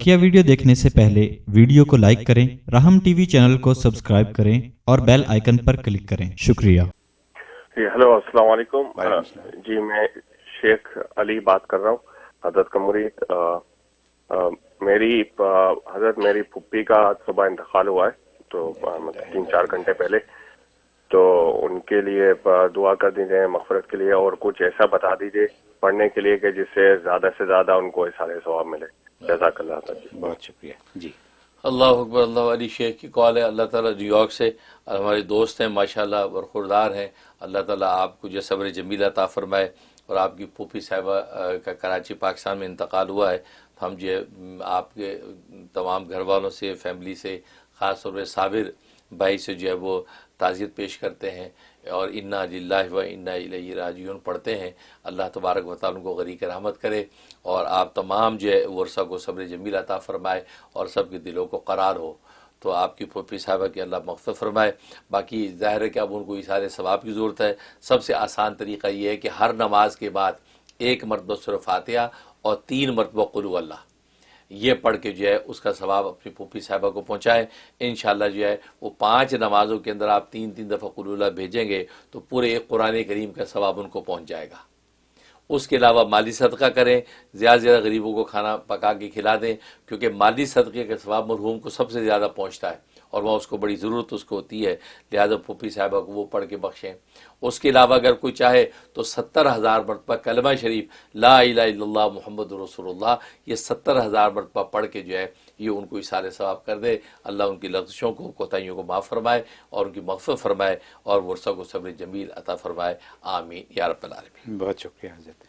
बकिया video देखने से पहले वीडियो को लाइक करें, राहम टीवी चैनल को सब्सक्राइब करें और बेल आइकन पर क्लिक करें। शुक्रिया। हेलो, अस्सलाम वालेकुम। जी, मैं शेख अली बात कर रहा हूँ, हजरत का मुरीद। मेरी फुप्पी का सुबह इंतकाल हुआ है, तो 3-4 घंटे पहले। तो उनके लिए दुआ कर दीजिए मग़फ़िरत के लिए, और कुछ ऐसा बता दीजिए पढ़ने के लिए कि जिससे ज़्यादा से ज़्यादा उनको इसारे सवाब मिले। जज़ाकल्लाह जी। बहुत शुक्रिया जी। अल्लाह अकबर। अल्लाह। अली शेख की कॉल है। अल्लाह ताला न्यूयॉर्क से हमारे दोस्त हैं, माशाल्लाह बरखुरदार हैं। अल्लाह ताला आपको जो सब्र जमील अता फरमाए। और आपकी फूफी साहिबा का कराची पाकिस्तान में इंतकाल हुआ है, तो हम जो आपके तमाम घर वालों से, फैमिली से, ख़ास तौर पर साबिर भाई से जो है वो ताज़ियत पेश करते हैं और इन्ना लिल्लाहि व इन्ना इलैहि राजिऊन पढ़ते हैं। अल्लाह तबारक व तआला उनको गरीक रहमत करे और आप तमाम जो है वर्षा को सब्र जमील अता फरमाए और सबके दिलों को करार हो। तो आपकी फूफी साहिबा की अल्लाह मग़फ़िरत फरमाए। बाकी ज़ाहिर है कि अब उनको इसारे सवाब की ज़रूरत है। सबसे आसान तरीक़ा ये है कि हर नमाज के बाद 1 मरतबा सूरह फातिहा और 3 मरतबा क़ुल हुवल्लाह ये पढ़ के जो है उसका सवाब अपनी फूफी साहिबा को पहुँचाएँ। इंशाअल्लाह जो है वो 5 नमाज़ों के अंदर आप 3-3 दफ़ा क़ुल हुवल्लाह भेजेंगे तो पूरे एक कुरान करीम का सवाब उनको पहुँच जाएगा। उसके अलावा माली सदका करें, ज़्यादा से ज़्यादा गरीबों को खाना पका के खिला दें, क्योंकि माली सदक़े का सवाब मरहूम को सबसे ज़्यादा पहुँचता है और वह उसको बड़ी ज़रूरत उसको होती है। लिहाजा फूफी साहिबा को वो पढ़ के बख्शें। उसके अलावा अगर कोई चाहे तो 70,000 मरतबा कलमा शरीफ ला इलाहा इल्लल्लाह मुहम्मदुर रसूलुल्लाह ये 70,000 मरतबा पढ़ के जो है ये उनको इसारे सवाब कर दे। अल्लाह उनकी लग़्ज़िशों को, कोताहियों को माफ़ फरमाए और उनकी मग़फ़िरत फरमाए और वर्षा को सब्र जमील अता फरमाए। आमीन या रब्बल आलमीन। बहुत शुक्रिया हज़रत।